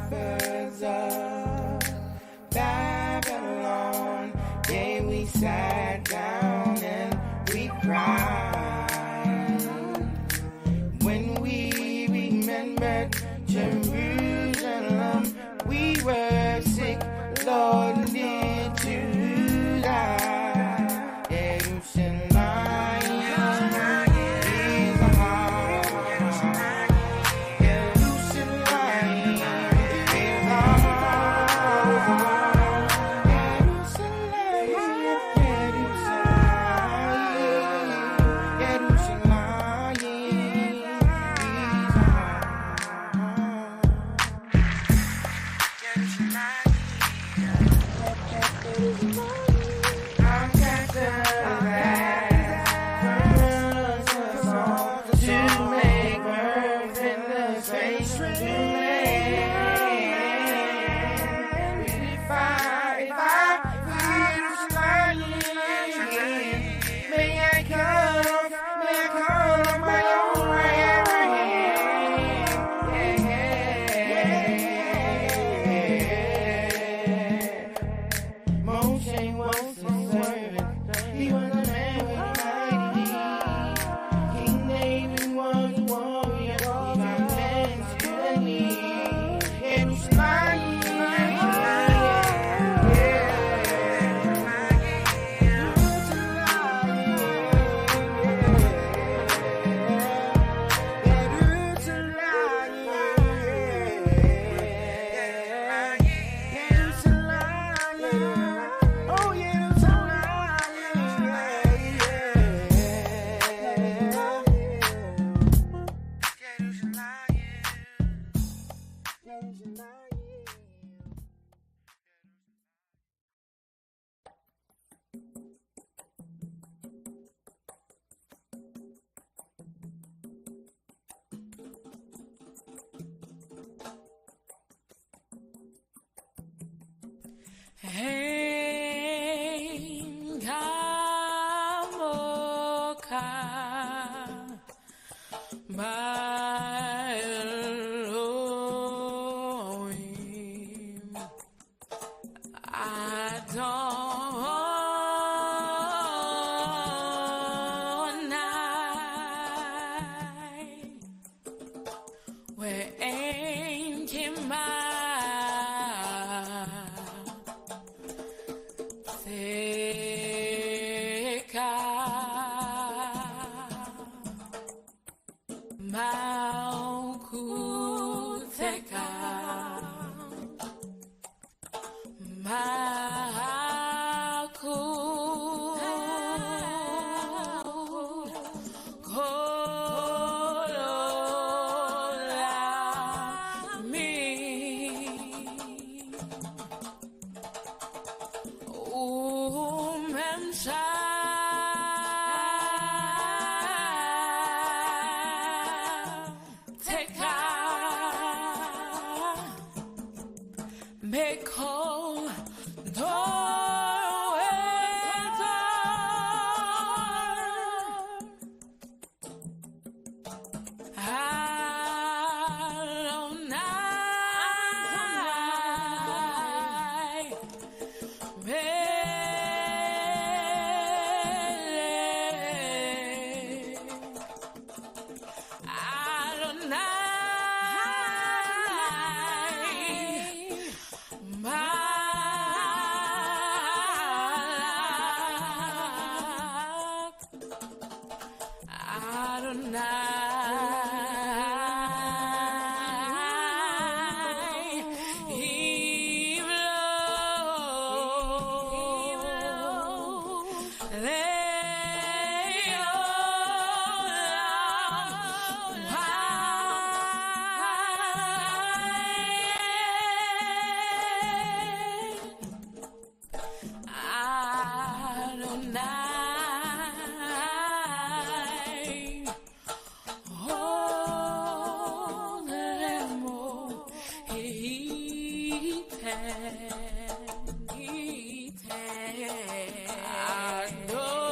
prophets of Babylon. Yeah, we sat down and we cried when we remembered Jerusalem. We were sick, Lord, near to die. I know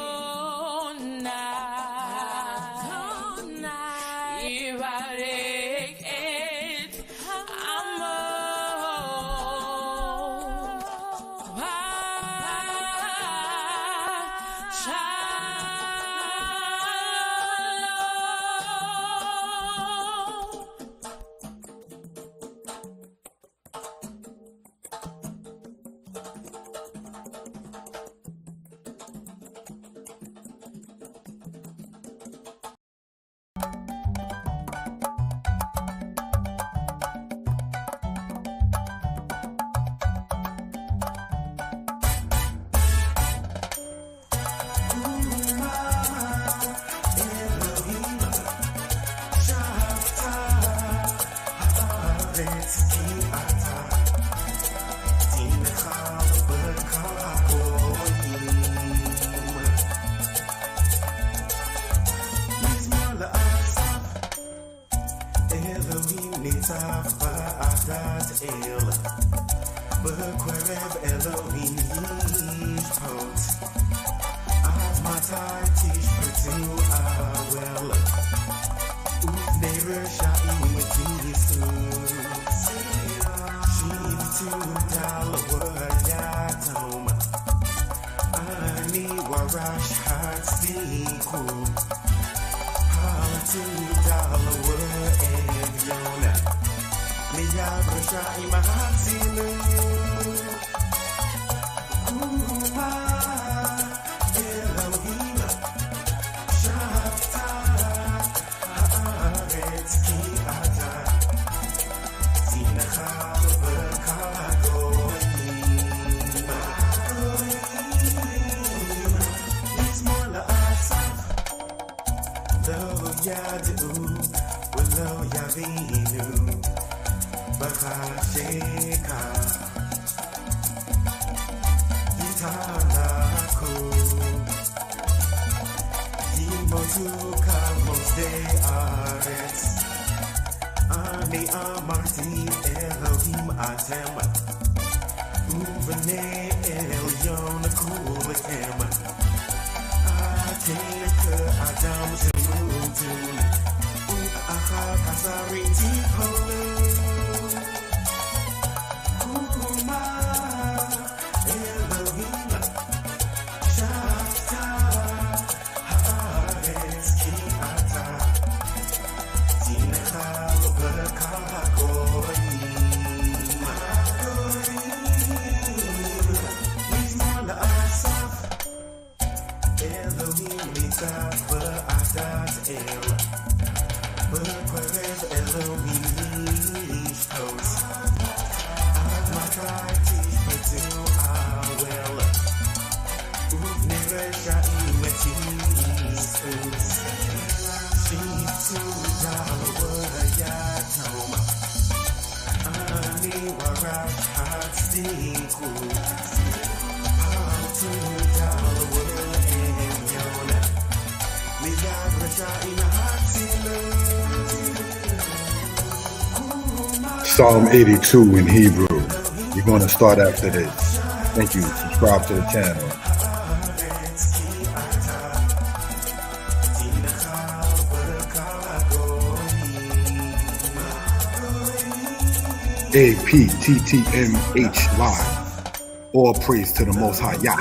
Elohim pot. As my time teach to well. Neighbor shai with Jesus. She $2 yatom. Ani warash hat stiku. $2 eviona. Me yabra shai mahatilu. Psalm 82 in Hebrew. We're going to start after this. Thank you. Subscribe to the channel. APTTMH Live. All praise to the Most High Yah.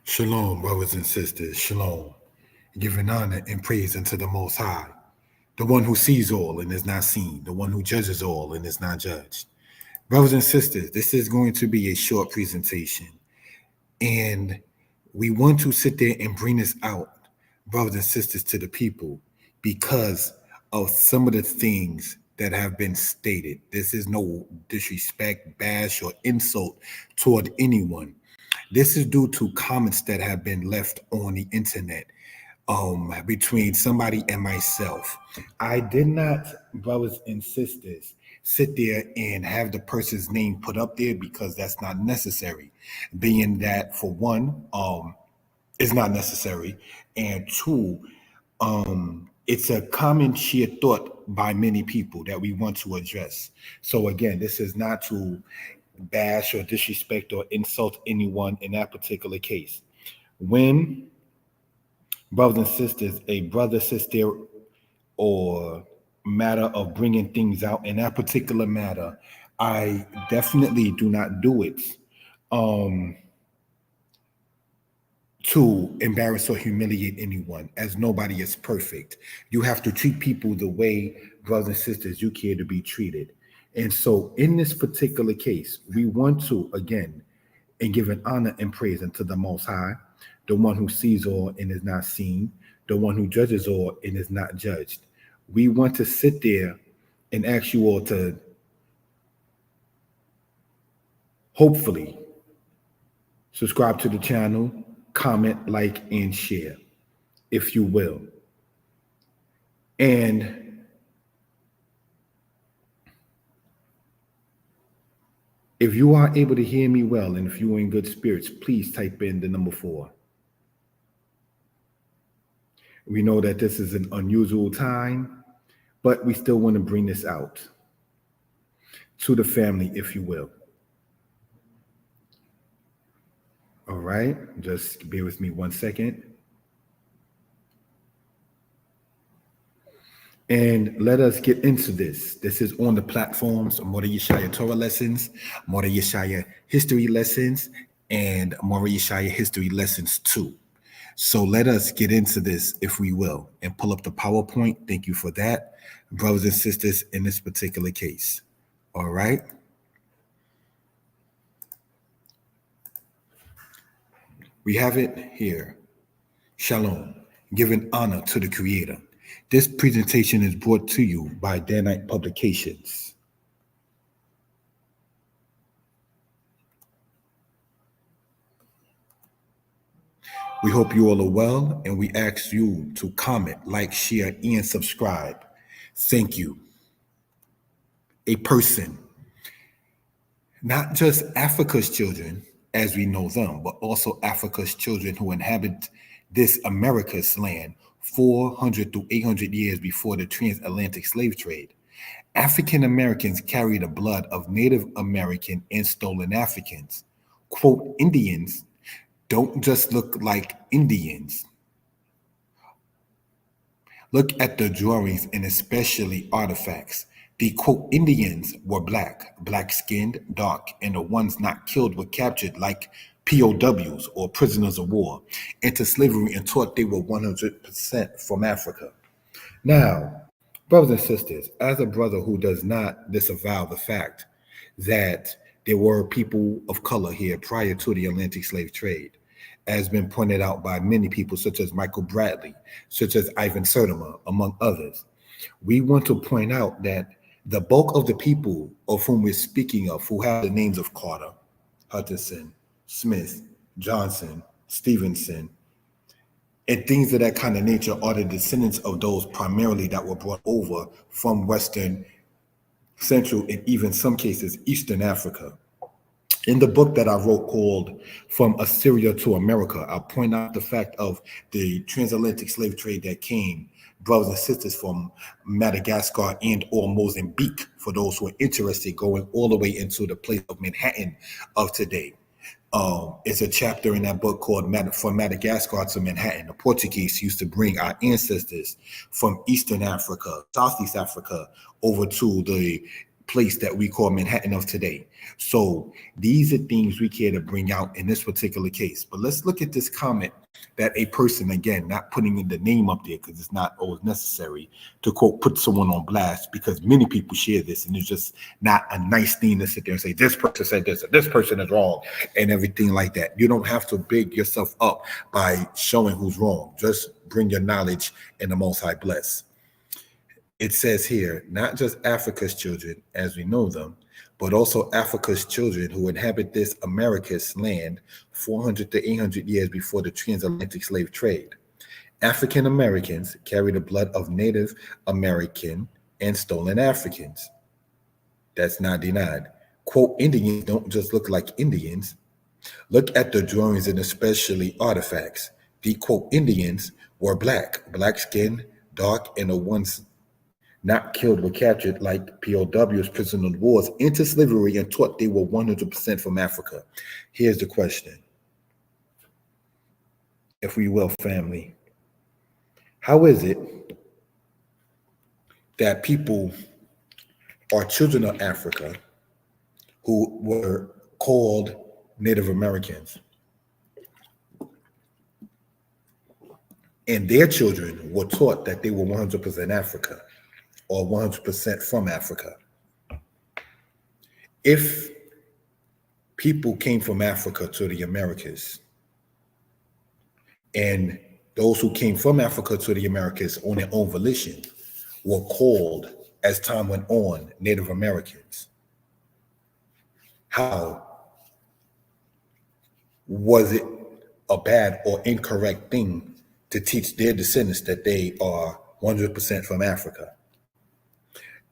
Shalom, brothers and sisters. Shalom. Giving honor and praise unto the Most High, the one who sees all and is not seen, the one who judges all and is not judged. Brothers and sisters, this is going to be a short presentation, and we want to sit there and bring this out, brothers and sisters, to the people because of some of the things that have been stated. This is no disrespect, bash, or insult toward anyone. This is due to comments that have been left on the internet between somebody and myself. I did not, brothers and sisters, sit there and have the person's name put up there because that's not necessary. Being that, for one, it's not necessary, and two, it's a common shared thought by many people that we want to address. So again, this is not to bash or disrespect or insult anyone in that particular case. When, brothers and sisters, a brother, sister, or matter of bringing things out in that particular matter, I definitely do not do it to embarrass or humiliate anyone, as nobody is perfect. You have to treat people the way, brothers and sisters, you care to be treated. And so in this particular case, we want to, again, and give an honor and praise unto the Most High, the one who sees all and is not seen, the one who judges all and is not judged. We want to sit there and ask you all to hopefully subscribe to the channel, comment, like, and share, if you will. And if you are able to hear me well, and if you're in good spirits, please type in the number 4. We know that this is an unusual time, but we still want to bring this out to the family, if you will. All right, just bear with me 1 second. And let us get into this. This is on the platforms Mordeh Yeshaya Torah Lessons, Mordeh Yeshaya History Lessons, and Mordeh Yeshaya History Lessons 2. So let us get into this, if we will, and pull up the PowerPoint. Thank you for that, brothers and sisters, in this particular case. All right. We have it here. Shalom, giving honor to the Creator. This presentation is brought to you by Danitepublications. We hope you all are well, and we ask you to comment, like, share, and subscribe. Thank you. A person, not just Africa's children as we know them, but also Africa's children who inhabit this America's land 400 to 800 years before the transatlantic slave trade. African Americans carry the blood of Native American and stolen Africans. Quote, Indians don't just look like Indians. Look at the drawings and especially artifacts. The quote, Indians were black-skinned, dark, and the ones not killed were captured like POWs or prisoners of war into slavery and taught they were 100% from Africa. Now, brothers and sisters, as a brother who does not disavow the fact that there were people of color here prior to the Atlantic slave trade, as been pointed out by many people such as Michael Bradley, such as Ivan Sertima, among others, we want to point out that the bulk of the people of whom we're speaking of, who have the names of Carter, Hutchinson, Smith, Johnson, Stevenson, and things of that kind of nature are the descendants of those primarily that were brought over from Western, Central, and even some cases, Eastern Africa. In the book that I wrote called From Assyria to America, I point out the fact of the transatlantic slave trade that came, brothers and sisters, from Madagascar and or Mozambique, for those who are interested, going all the way into the place of Manhattan of today. It's a chapter in that book called From Madagascar to Manhattan. The Portuguese used to bring our ancestors from Eastern Africa, Southeast Africa, over to the place that we call Manhattan of today. So these are things we care to bring out in this particular case. But let's look at this comment that a person, again, not putting in the name up there because it's not always necessary to, quote, put someone on blast, because many people share this and it's just not a nice thing to sit there and say, this person said this, or this person is wrong, and everything like that. You don't have to big yourself up by showing who's wrong. Just bring your knowledge and the Most High bless. It says here, not just Africa's children as we know them, but also Africa's children who inhabit this America's land 400 to 800 years before the transatlantic slave trade. African Americans carry the blood of Native American and stolen Africans. That's not denied. Quote, Indians don't just look like Indians. Look at the drawings and especially artifacts. The quote, Indians were black-skinned, dark, and the ones not killed were captured like POWs, prisoners of wars, into slavery and taught they were 100% from Africa. Here's the question, if we will, family. How is it that people are children of Africa who were called Native Americans, and their children were taught that they were 100% Africa or 100% from Africa? If people came from Africa to the Americas, and those who came from Africa to the Americas on their own volition were called, as time went on, Native Americans, how was it a bad or incorrect thing to teach their descendants that they are 100% from Africa?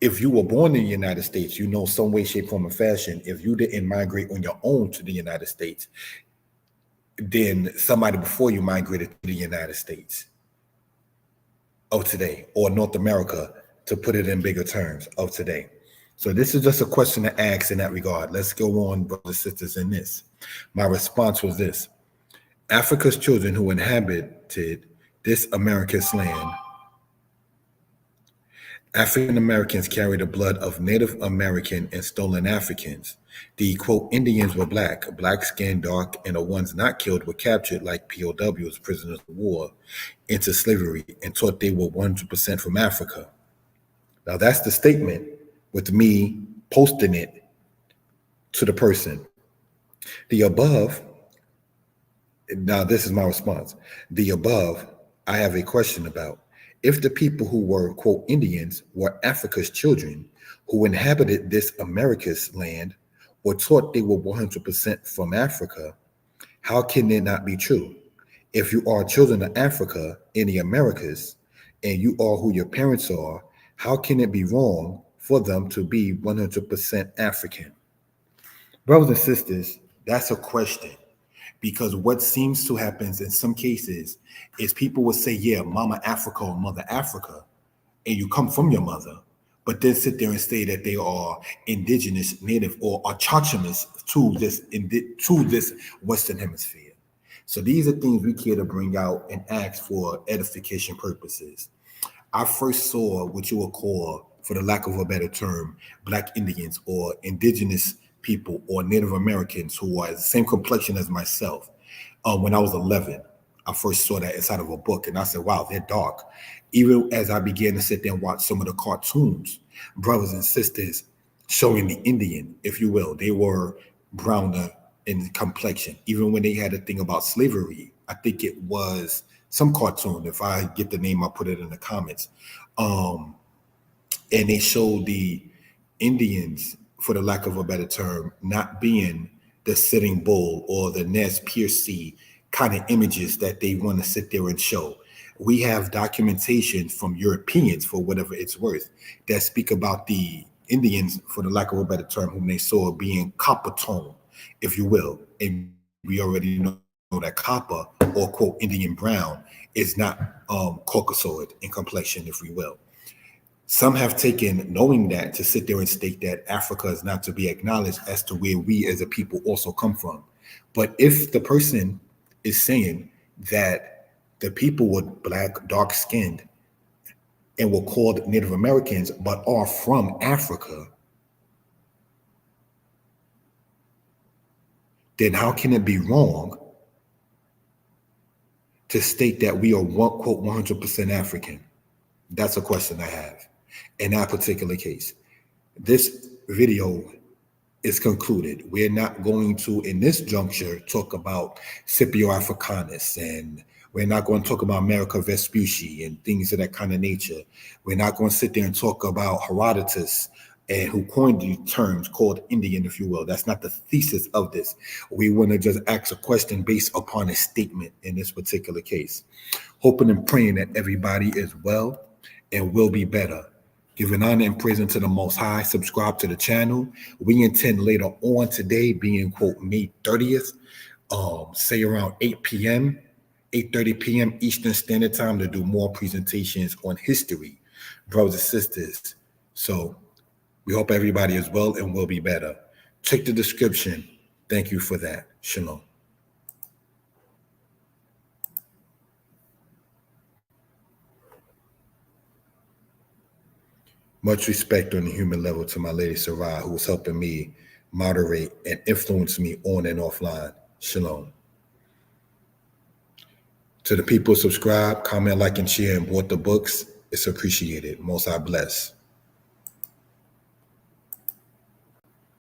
If you were born in the United States, you know some way, shape, form, or fashion, if you didn't migrate on your own to the United States, then somebody before you migrated to the United States of today, or North America, to put it in bigger terms, of today. So this is just a question to ask in that regard. Let's go on, brothers and sisters, in this. My response was this: Africa's children who inhabited this America's land, African Americans carry the blood of Native American and stolen Africans. The, quote, Indians were black skin, dark, and the ones not killed were captured like POWs, prisoners of war, into slavery and taught they were 100% from Africa. Now that's the statement, with me posting it to the person. The above, now this is my response. The above, I have a question about. If the people who were, quote, Indians were Africa's children who inhabited this America's land, or taught they were 100% from Africa, how can it not be true? If you are children of Africa in the Americas, and you are who your parents are, how can it be wrong for them to be 100% African? Brothers and sisters, that's a question. Because what seems to happen in some cases is people will say, yeah, Mama Africa or Mother Africa, and you come from your mother, but then sit there and say that they are indigenous, native, or autochthonous to this Western Hemisphere. So these are things we care to bring out and ask for edification purposes. I first saw what you would call, for the lack of a better term, Black Indians or indigenous people or Native Americans who are the same complexion as myself. When I was 11, I first saw that inside of a book, and I said, wow, they're dark. Even as I began to sit there and watch some of the cartoons, brothers and sisters showing the Indian, if you will, they were browner in complexion. Even when they had a thing about slavery, I think it was some cartoon. If I get the name, I'll put it in the comments. And they showed the Indians, for the lack of a better term, not being the Sitting Bull or the Nez Perce kind of images that they want to sit there and show. We have documentation from Europeans, for whatever it's worth, that speak about the Indians, for the lack of a better term, whom they saw being copper tone, if you will. And we already know that copper, or, quote, Indian brown, is not Caucasoid in complexion, if we will. Some have taken knowing that to sit there and state that Africa is not to be acknowledged as to where we as a people also come from. But if the person is saying that the people were black, dark-skinned, and were called Native Americans, but are from Africa, then how can it be wrong to state that we are, quote, 100% African? That's a question I have. In that particular case, this video is concluded. We're not going to, in this juncture, talk about Scipio Africanus, and we're not going to talk about America Vespucci and things of that kind of nature. We're not going to sit there and talk about Herodotus, and who coined the terms called Indian, if you will. That's not the thesis of this. We want to just ask a question based upon a statement in this particular case. Hoping and praying that everybody is well and will be better. Giving honor and praise unto the Most High. Subscribe to the channel. We intend later on today, being, quote, May 30th, say around 8 p.m., 8:30 p.m. Eastern Standard Time, to do more presentations on history brothers and sisters. So we hope everybody is well and will be better. Check the description. Thank you for that. Shalom. Much respect on the human level to my lady Sarah, who was helping me moderate and influence me on and offline. Shalom. To the people subscribe, comment, like, and share, and bought the books, it's appreciated. Most I bless.